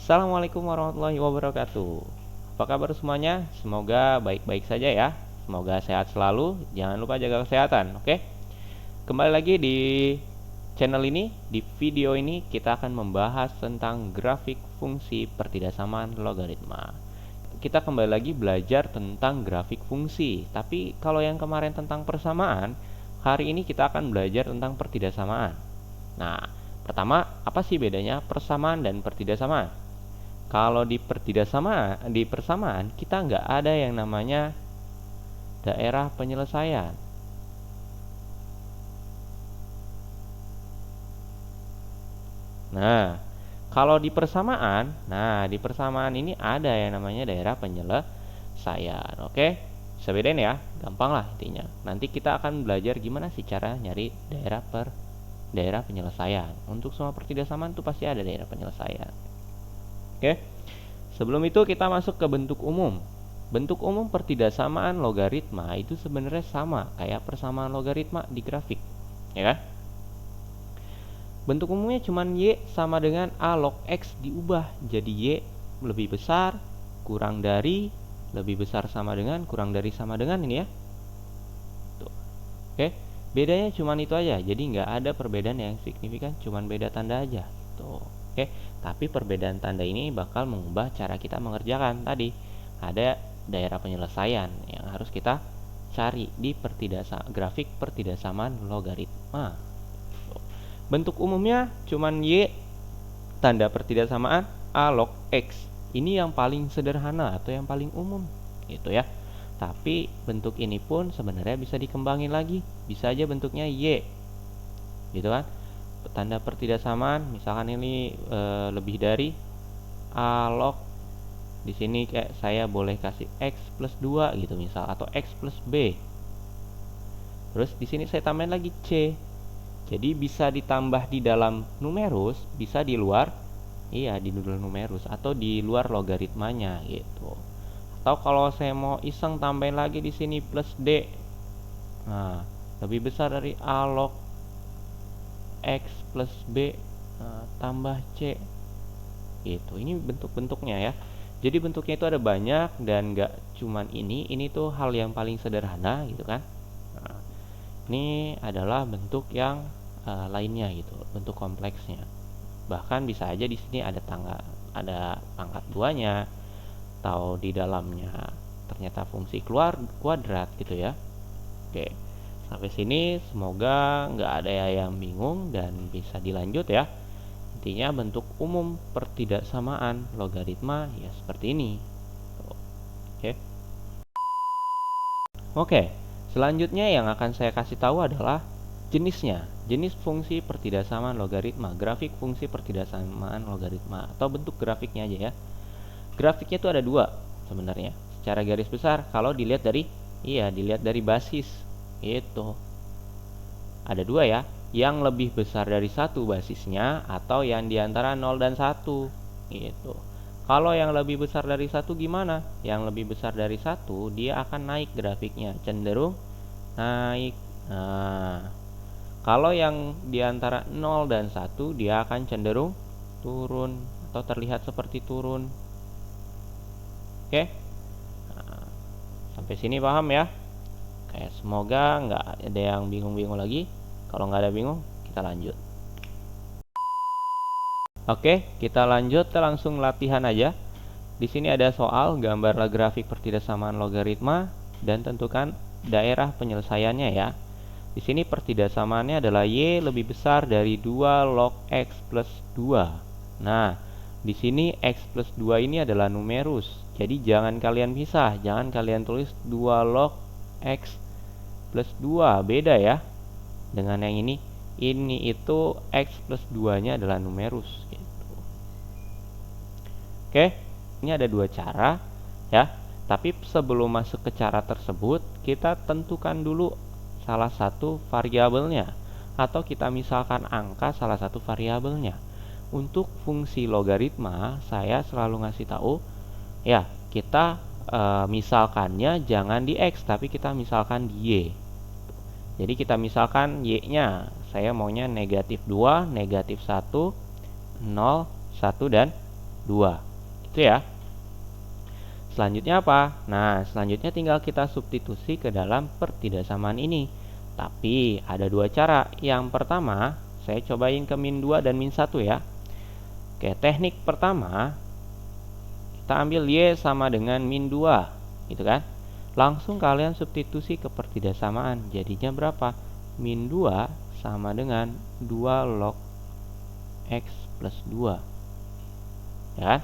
Assalamualaikum warahmatullahi wabarakatuh. Apa kabar semuanya? Semoga baik-baik saja ya. Semoga sehat selalu. Jangan lupa jaga kesehatan, oke? Kembali lagi di channel ini. Di video ini kita akan membahas tentang grafik fungsi pertidaksamaan logaritma. Kita kembali lagi belajar tentang grafik fungsi. Tapi kalau yang kemarin tentang persamaan, hari ini kita akan belajar tentang pertidaksamaan. Nah, pertama, apa sih bedanya persamaan dan pertidaksamaan? Kalau di persamaan kita nggak ada yang namanya daerah penyelesaian. Nah, kalau di persamaan ini ada yang namanya daerah penyelesaian. Oke, bisa bedain ya, gampang lah intinya. Nanti kita akan belajar gimana sih cara nyari daerah penyelesaian. Untuk semua pertidaksamaan itu pasti ada daerah penyelesaian. Oke. Sebelum itu kita masuk ke bentuk umum. Bentuk umum pertidaksamaan logaritma itu sebenarnya sama kayak persamaan logaritma di grafik, ya kan? Bentuk umumnya cuma Y sama dengan A log X diubah jadi Y lebih besar, kurang dari, lebih besar sama dengan, kurang dari sama dengan ini ya. Tuh. Oke, bedanya cuma itu aja. Jadi nggak ada perbedaan yang signifikan, cuma beda tanda aja. Tuh. Oke, tapi perbedaan tanda ini bakal mengubah cara kita mengerjakan tadi. Ada daerah penyelesaian yang harus kita cari di grafik pertidaksamaan logaritma. Bentuk umumnya cuman Y tanda pertidaksamaan A log X. Ini yang paling sederhana atau yang paling umum gitu ya. Tapi bentuk ini pun sebenarnya bisa dikembangin lagi. Bisa aja bentuknya Y gitu kan. Tanda pertidaksamaan misalkan ini lebih dari A log, di sini kayak saya boleh kasih X plus 2 gitu misal, atau X plus B. Terus di sini saya tambahin lagi C. Jadi bisa ditambah di dalam numerus, bisa di luar, iya di luar numerus atau di luar logaritmanya gitu. Atau kalau saya mau iseng tambahin lagi di sini plus D. Nah, lebih besar dari A log X plus B tambah C. Gitu. Ini bentuk-bentuknya ya. Jadi bentuknya itu ada banyak dan gak cuman ini tuh hal yang paling sederhana gitu kan. Nah, ini adalah bentuk yang lainnya gitu, bentuk kompleksnya. Bahkan bisa aja di sini ada pangkat 2-nya atau di dalamnya ternyata fungsi kuadrat gitu ya. Oke. Sampai sini semoga nggak ada yang bingung dan bisa dilanjut ya. Intinya bentuk umum pertidaksamaan logaritma ya seperti ini. Oke. Oke. Selanjutnya yang akan saya kasih tahu adalah jenisnya. Jenis fungsi pertidaksamaan logaritma, grafik fungsi pertidaksamaan logaritma atau bentuk grafiknya aja ya. Grafiknya itu ada dua sebenarnya. Secara garis besar kalau dilihat dari basis itu ada dua ya, yang lebih besar dari satu basisnya atau yang diantara 0 dan 1 gitu. Kalau yang lebih besar dari satu gimana? Yang lebih besar dari satu dia akan naik grafiknya, cenderung naik. Nah, kalau yang diantara 0 dan 1 dia akan cenderung turun atau terlihat seperti turun. Oke? Nah, sampai sini paham ya? Kayak semoga nggak ada yang bingung-bingung lagi. Kalau nggak ada bingung, kita lanjut. Oke, kita lanjut ke langsung latihan aja. Di sini ada soal gambarlah grafik pertidaksamaan logaritma dan tentukan daerah penyelesaiannya ya. Di sini pertidaksamaannya adalah Y lebih besar dari 2 log X plus 2. Nah, di sini X plus 2 ini adalah numerus. Jadi jangan kalian pisah, jangan kalian tulis 2 log X plus 2. Beda ya dengan yang ini. Ini itu X plus 2-nya adalah numerus gitu. Oke, ini ada dua cara ya. Tapi sebelum masuk ke cara tersebut, kita tentukan dulu salah satu variabelnya atau kita misalkan angka salah satu variabelnya. Untuk fungsi logaritma saya selalu ngasih tahu ya, kita misalkannya jangan di X tapi kita misalkan di Y. Jadi kita misalkan Y-nya saya maunya negatif 2, negatif 1, 0, 1 dan 2. Gitu ya. Selanjutnya apa? Nah, selanjutnya tinggal kita substitusi ke dalam pertidaksamaan ini. Tapi ada dua cara. Yang pertama, saya cobain ke min 2 dan min 1 ya. Oke, teknik pertama, kita ambil Y sama dengan min 2, gitu kan? Langsung kalian substitusi ke pertidaksamaan. Jadinya berapa? Min 2 sama dengan 2 log X plus 2. Ya kan?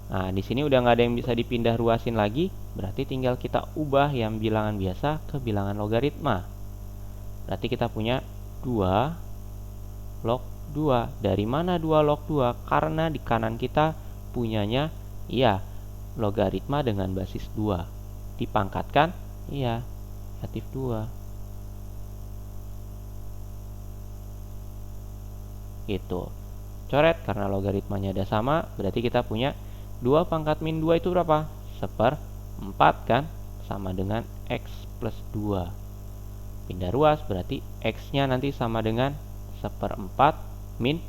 Nah, di sini udah nggak ada yang bisa dipindah ruasin lagi, berarti tinggal kita ubah yang bilangan biasa ke bilangan logaritma. Berarti kita punya 2 log 2. Dari mana 2 log 2? Karena di kanan kita punyanya, iya, logaritma dengan basis 2. Dipangkatkan, iya, negatif 2. Gitu. Coret, karena logaritmanya ada sama, berarti kita punya 2 pangkat min 2 itu berapa? 1/4 kan? Sama dengan X plus 2. Pindah ruas, berarti X-nya nanti sama dengan 1/4 min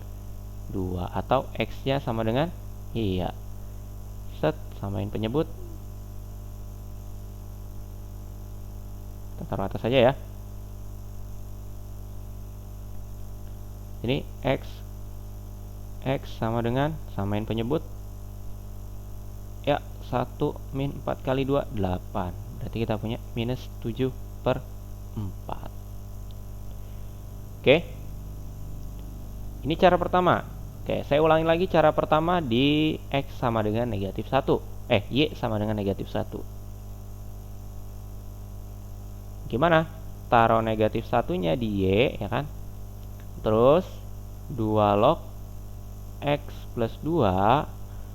2. Atau X-nya sama dengan, iya, set, samain penyebut. Kita taruh atas saja ya. Ini X sama dengan, samain penyebut. Ya, 1 min 4 kali 2, 8. Berarti kita punya minus 7/4. Oke. Ini cara pertama. Oke, saya ulangi lagi cara pertama di X sama dengan negatif 1. Y sama dengan negatif 1. Gimana? Taruh negatif 1-nya di Y, ya kan? Terus 2 log X plus 2.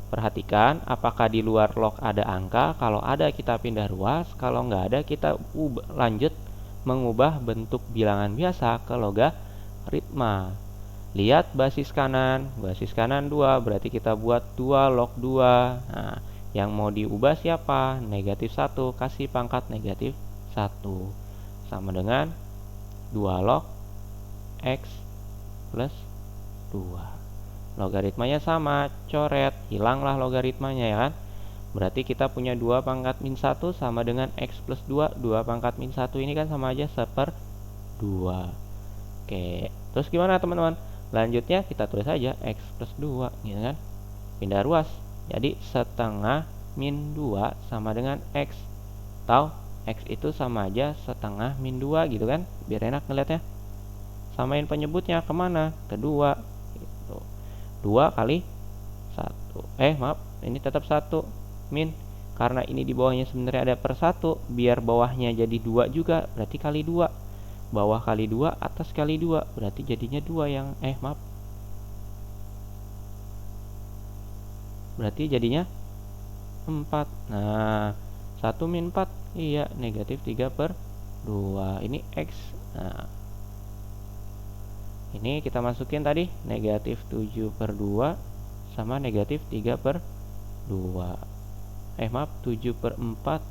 Perhatikan apakah di luar log ada angka. Kalau ada kita pindah ruas, kalau nggak ada kita lanjut mengubah bentuk bilangan biasa ke logaritma. Lihat basis kanan 2, berarti kita buat 2 log 2. Nah, yang mau diubah siapa? Negatif 1, kasih pangkat negatif 1. Sama dengan 2 log X plus 2. Logaritmanya sama, coret, hilanglah logaritmanya ya kan. Berarti kita punya 2 pangkat min 1 sama dengan X plus 2. 2 pangkat min 1 ini kan sama aja 1/2. Oke, terus gimana teman-teman? Lanjutnya kita tulis aja X plus 2 gitu kan. Pindah ruas, jadi setengah min 2 sama dengan X. Atau X itu sama aja setengah min 2 gitu kan. Biar enak ngeliatnya. Samain penyebutnya kemana? Kedua gitu. 2 kali 1. Maaf, ini tetap 1 min. Karena ini di bawahnya sebenarnya ada per 1, biar bawahnya jadi 2 juga, berarti kali 2. Bawah kali 2, atas kali 2, berarti jadinya 2 yang maaf. Berarti jadinya 4. Nah, 1 min 4, iya, negatif 3/2. Ini X. Nah, ini kita masukin tadi negatif 7/2 sama negatif 3/2. Maaf, 7/4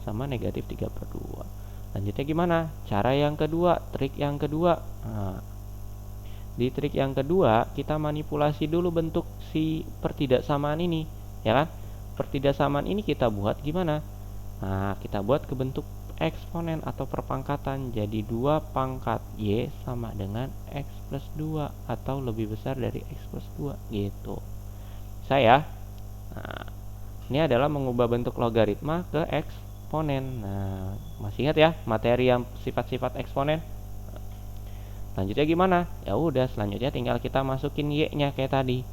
sama negatif 3/2. Lanjutnya gimana? Cara yang kedua, trik yang kedua. Nah, di trik yang kedua kita manipulasi dulu bentuk si pertidaksamaan ini, ya kan? Pertidaksamaan ini kita buat gimana? Nah, kita buat ke bentuk eksponen atau perpangkatan. Jadi 2 pangkat Y sama dengan X plus 2 atau lebih besar dari X plus 2 gitu. Nah, ini adalah mengubah bentuk logaritma ke eksponen. Nah, masih ingat ya materi yang sifat-sifat eksponen? Lanjutnya gimana? Ya udah, selanjutnya tinggal kita masukin Y-nya kayak tadi.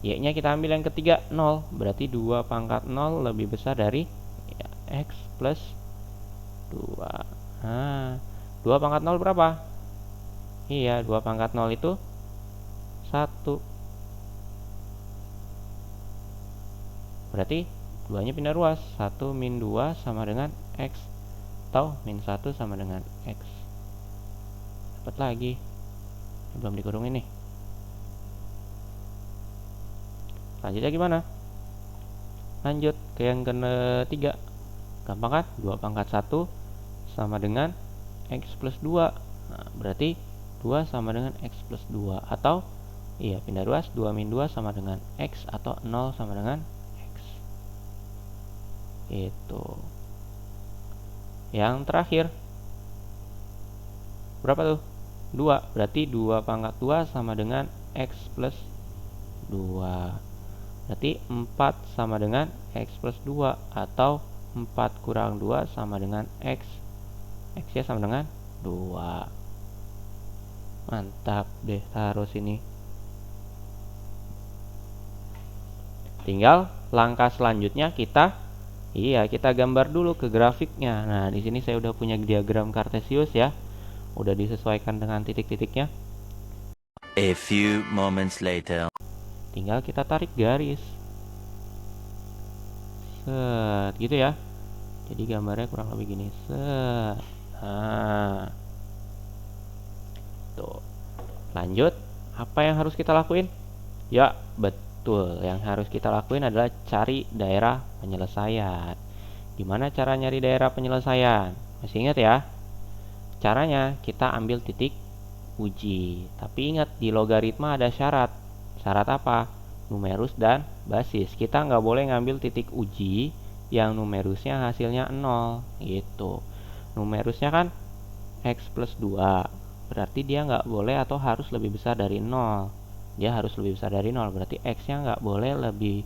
Y-nya kita ambil yang ketiga 0. Berarti 2 pangkat 0 lebih besar dari X plus 2. Nah, 2 pangkat 0 berapa? Iya, 2 pangkat 0 itu 1. Berarti 2-nya pindah ruas. 1 min 2 sama dengan X. Atau min 1 sama dengan X. Dapat lagi. Ini belum dikurungin nih. Lanjutnya gimana? Lanjut ke yang ketiga. Gampang kan? 2 pangkat 1 sama dengan X plus 2. Nah, berarti 2 sama dengan X plus 2. Atau Iya, pindah ruas. 2 min 2 sama dengan X, atau 0 sama dengan X. Itu. Yang terakhir, berapa tuh? 2. Berarti 2 pangkat 2 sama dengan X plus 2. Berarti 4 sama dengan X plus 2. Atau 4 kurang 2 sama dengan X. X-nya sama dengan 2. Mantap deh, taruh sini. Tinggal langkah selanjutnya kita gambar dulu ke grafiknya. Nah, di sini saya udah punya diagram Cartesius ya. Udah disesuaikan dengan titik-titiknya. A few moments later. Tinggal kita tarik garis. Set, gitu ya. Jadi gambarnya kurang lebih gini. Set. Nah. Tuh. Lanjut, apa yang harus kita lakuin? Ya, betul. Yang harus kita lakuin adalah cari daerah penyelesaian. Gimana cara nyari daerah penyelesaian? Masih ingat ya? Caranya kita ambil titik uji. Tapi ingat, di logaritma ada syarat. Syarat apa? Numerus dan basis. Kita nggak boleh ngambil titik uji yang numerusnya hasilnya 0. Gitu. Numerusnya kan X plus 2. Berarti dia nggak boleh atau harus lebih besar dari 0. Dia harus lebih besar dari 0. Berarti X-nya nggak boleh lebih,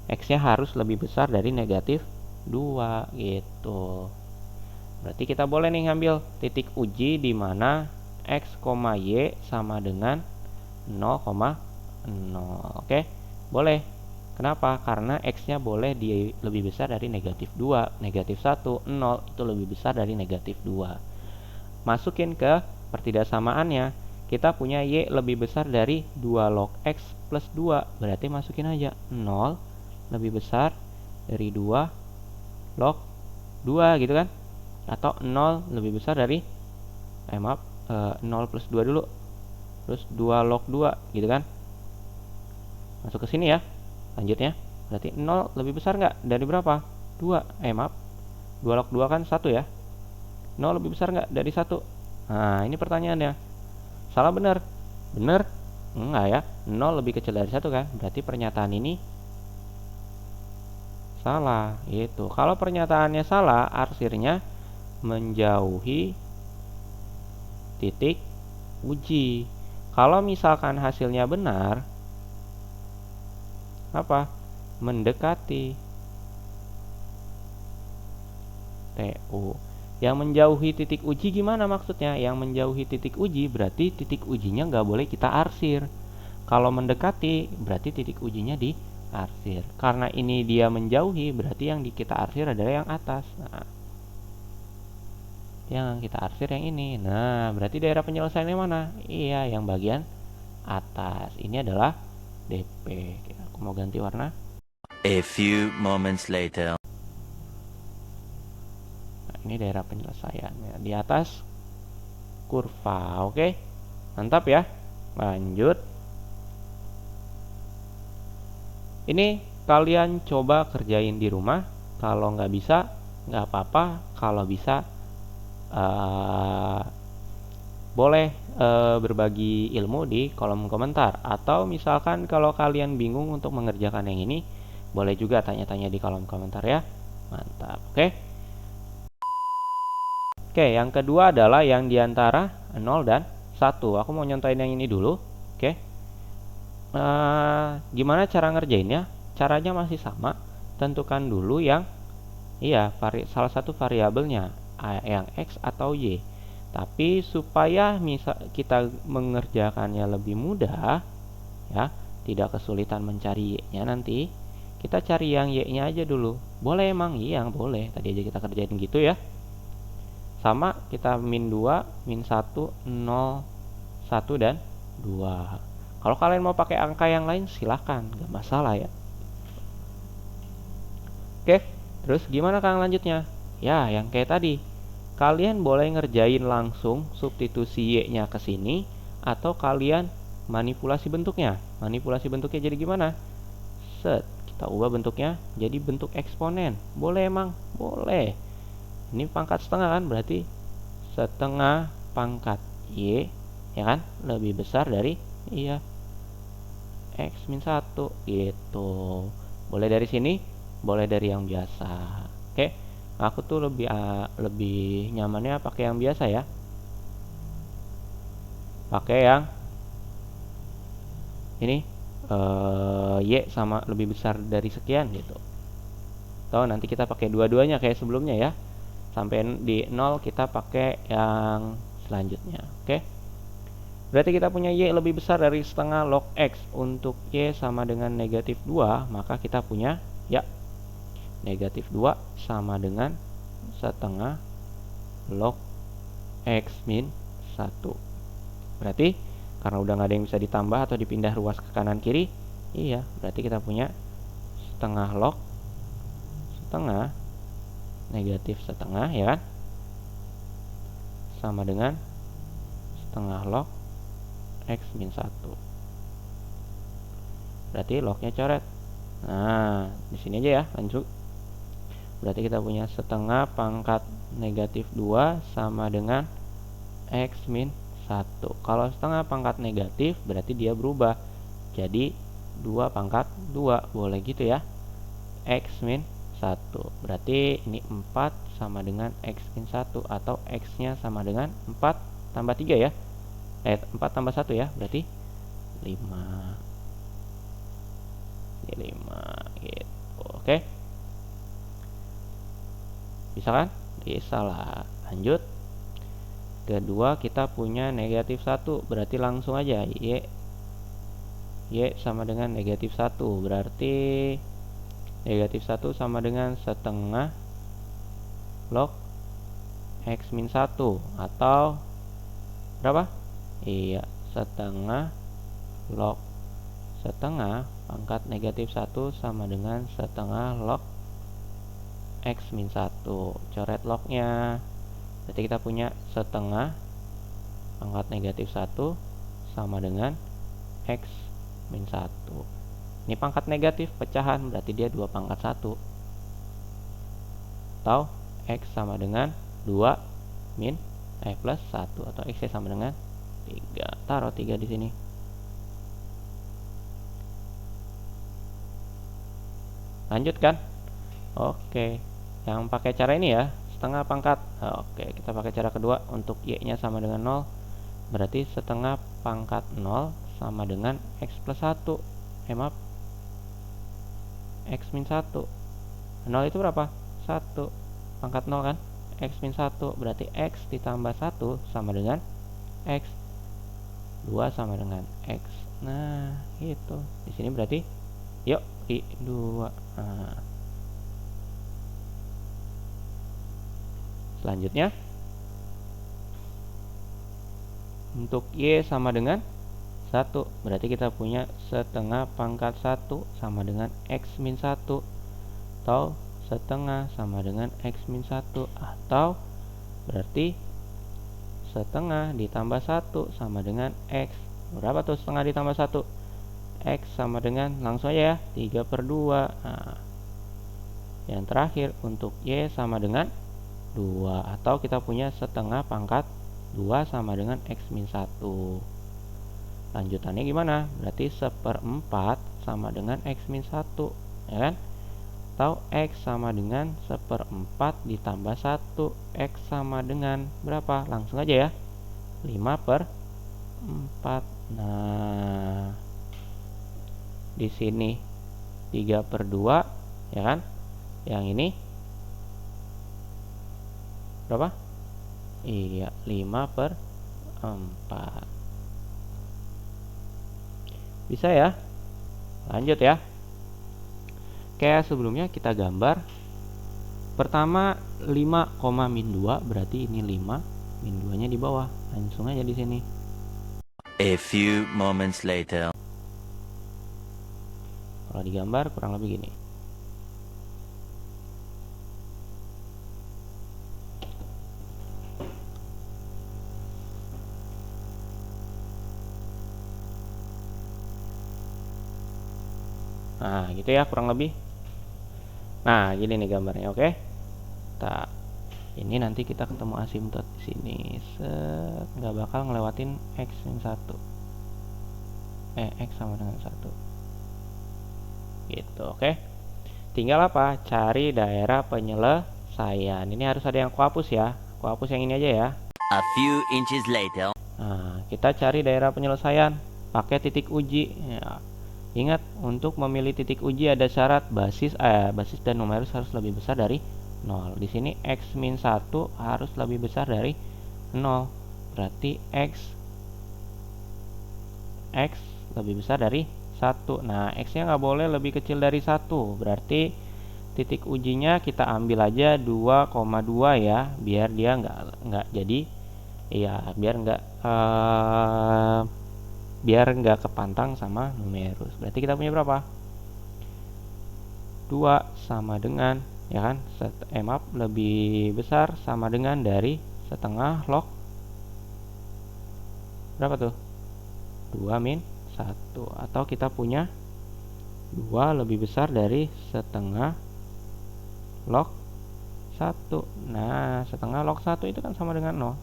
X-nya harus lebih besar dari negatif 2. Gitu. Berarti kita boleh nih ngambil titik uji di mana X, Y sama dengan 0,0. Oke, boleh. Kenapa? Karena X-nya boleh lebih besar dari negatif 2. Negatif 1, 0 itu lebih besar dari negatif 2. Masukin ke pertidaksamaannya. Kita punya Y lebih besar dari 2 log X plus 2. Berarti masukin aja 0 lebih besar dari 2 log 2 gitu kan. Atau 0 lebih besar dari 0 plus 2 dulu. Terus 2 log 2 gitu kan. Masuk ke sini ya. Lanjutnya, berarti 0 lebih besar nggak dari berapa? 2. 2 log 2 kan 1 ya. 0 lebih besar nggak dari 1? Nah, ini pertanyaannya. Salah benar? Benar? Enggak ya. 0 lebih kecil dari 1 kan? Berarti pernyataan ini salah. Itu. Kalau pernyataannya salah, arsirnya menjauhi titik uji. Kalau misalkan hasilnya benar, apa? Mendekati TU. Yang menjauhi titik uji gimana maksudnya? Yang menjauhi titik uji berarti titik ujinya nggak boleh kita arsir. Kalau mendekati berarti titik ujinya di arsir. Karena ini dia menjauhi, berarti yang kita arsir adalah yang atas. Nah, yang kita arsir yang ini. Nah, berarti daerah penyelesaiannya mana? Iya, yang bagian atas. Ini adalah DP. Aku mau ganti warna. A few moments later. Nah, ini daerah penyelesaiannya. Di atas kurva. Oke. Mantap ya. Lanjut. Ini kalian coba kerjain di rumah. Kalau nggak bisa, nggak apa-apa. Kalau bisa, boleh berbagi ilmu di kolom komentar. Atau misalkan kalau kalian bingung untuk mengerjakan yang ini, boleh juga tanya-tanya di kolom komentar ya. Mantap. Oke. Oke, yang kedua adalah yang diantara 0 dan 1. Aku mau nyontohin yang ini dulu. Oke. Gimana cara ngerjainnya? Caranya masih sama. Tentukan dulu yang salah satu variabelnya, yang X atau Y. Tapi supaya kita mengerjakannya lebih mudah, ya, tidak kesulitan mencari Y-nya nanti, kita cari yang Y-nya aja dulu. Boleh emang? Iya, boleh. Tadi aja kita kerjain gitu ya. Sama, kita min 2, min 1, 0, 1, dan 2. Kalau kalian mau pakai angka yang lain, silahkan. Gak masalah ya. Oke, terus gimana Kang lanjutnya? Ya, yang kayak tadi. Kalian boleh ngerjain langsung substitusi Y-nya ke sini, atau kalian manipulasi bentuknya. Manipulasi bentuknya jadi gimana? Set, kita ubah bentuknya jadi bentuk eksponen. Boleh emang? Boleh. Ini pangkat setengah kan, berarti setengah pangkat Y, ya kan? Lebih besar dari, iya, X min 1 gitu. Boleh dari sini, boleh dari yang biasa. Oke, aku tuh lebih nyamannya pakai yang biasa ya. Pakai yang ini Y sama lebih besar dari sekian gitu. Atau nanti kita pakai dua-duanya kayak sebelumnya ya. Sampai di 0 kita pakai yang selanjutnya. Oke. Berarti kita punya Y lebih besar dari setengah log X. Untuk Y sama dengan negatif 2, maka kita punya ya negatif 2 sama dengan setengah log X min 1. Berarti karena udah nggak ada yang bisa ditambah atau dipindah ruas ke kanan kiri, iya, berarti kita punya setengah log setengah negatif setengah ya kan, sama dengan setengah log X min 1. Berarti lognya coret. Nah, di sini aja ya, lanjut. Berarti kita punya setengah pangkat negatif 2 sama dengan X min 1. Kalau setengah pangkat negatif berarti dia berubah jadi 2 pangkat 2. Boleh gitu ya. X min 1. Berarti ini 4 sama dengan X min 1. Atau X-nya sama dengan 4 tambah 3 ya. 4 tambah 1 ya. Berarti 5. Ini 5 gitu. Oke. Bisa kan? Bisa lah. Lanjut. Kedua kita punya negatif 1. Berarti langsung aja Y sama dengan negatif 1. Berarti negatif 1 sama dengan setengah log X min 1. Atau berapa? Iya, setengah log setengah pangkat negatif 1 sama dengan setengah log X min 1. Coret lognya. Berarti kita punya setengah pangkat negatif 1 sama dengan X min 1. Ini pangkat negatif pecahan, berarti dia 2 pangkat 1. Atau X sama dengan 2 plus 1. Atau X sama dengan 3. Taruh 3 di sini. Lanjut kan? Oke. Yang pakai cara ini ya, setengah pangkat. Oke, kita pakai cara kedua. Untuk Y-nya sama dengan 0. Berarti setengah pangkat 0 sama dengan X plus 1. Maaf, X min 1. 0 itu berapa? 1. Pangkat 0 kan? X min 1. Berarti X ditambah 1 sama dengan X. 2 sama dengan X. Nah, gitu. Di sini berarti yuk, I 2. Nah. Selanjutnya untuk Y sama dengan 1. Berarti kita punya setengah pangkat 1 sama dengan X min 1. Atau setengah sama dengan X min 1. Atau berarti setengah ditambah 1 sama dengan X. Berapa tuh setengah ditambah 1? X sama dengan, langsung aja ya, 3/2. Nah, yang terakhir untuk Y sama dengan 2. Atau kita punya setengah pangkat 2 sama dengan X min 1. Lanjutannya gimana? Berarti 1/4 sama dengan X min 1, ya kan? Atau X sama dengan 1/4 ditambah 1. X sama dengan berapa? Langsung aja ya, 5/4. Nah, di sini 3/2, ya kan? Yang ini berapa? Iya, 5/4. Bisa ya? Lanjut ya. Kayak sebelumnya kita gambar. Pertama 5, min 2, berarti ini 5, min 2-nya di bawah. Langsung aja di sini. A few moments later. Kalau digambar kurang lebih gini. Nah, gitu ya kurang lebih. Nah, gini nih gambarnya, oke? Ini nanti kita ketemu asimtot di sini. Nggak bakal ngelewatin X min 1. X sama dengan 1. Gitu, oke. Tinggal apa? Cari daerah penyelesaian. Ini harus ada yang aku hapus ya. Aku hapus yang ini aja ya. A few inches later. Nah, kita cari daerah penyelesaian pakai titik uji ya. Ingat, untuk memilih titik uji ada syarat basis dan numerus harus lebih besar dari 0. Di sini x min 1 harus lebih besar dari 0. Berarti x lebih besar dari 1. Nah, x-nya nggak boleh lebih kecil dari 1. Berarti titik ujinya kita ambil aja 2,2 ya, biar dia nggak jadi iya, biar nggak kepantang sama numerus. Berarti kita punya berapa? 2 sama dengan, ya kan, maaf, lebih besar sama dengan dari setengah log berapa tuh? 2 min 1. Atau kita punya 2 lebih besar dari setengah log 1. Nah, setengah log 1 itu kan sama dengan 0.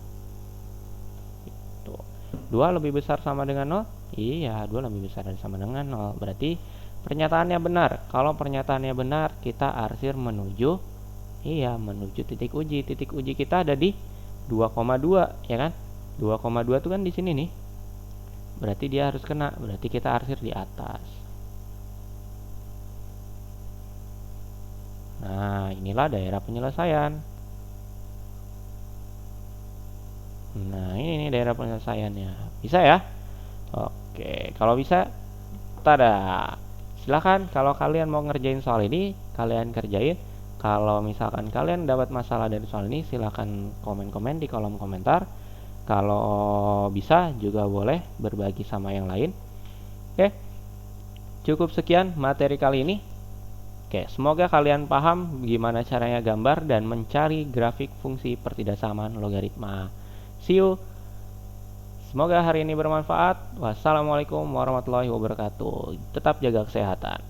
2 lebih besar sama dengan 0? Iya, 2 lebih besar dan sama dengan 0. Berarti pernyataannya benar. Kalau pernyataannya benar, kita arsir menuju titik uji. Titik uji kita ada di 2,2, ya kan? 2,2 itu kan di sini nih. Berarti dia harus kena. Berarti kita arsir di atas. Nah, inilah daerah penyelesaian. Nah, ini nih daerah penyelesaiannya. Bisa ya? Oke, kalau bisa, tada. Silahkan kalau kalian mau ngerjain soal ini, kalian kerjain. Kalau misalkan kalian dapat masalah dari soal ini, silahkan komen-komen di kolom komentar. Kalau bisa juga boleh berbagi sama yang lain. Oke, cukup sekian materi kali ini. Oke, semoga kalian paham gimana caranya gambar dan mencari grafik fungsi pertidaksamaan logaritma. See you. Semoga hari ini bermanfaat. Wassalamualaikum warahmatullahi wabarakatuh. Tetap jaga kesehatan.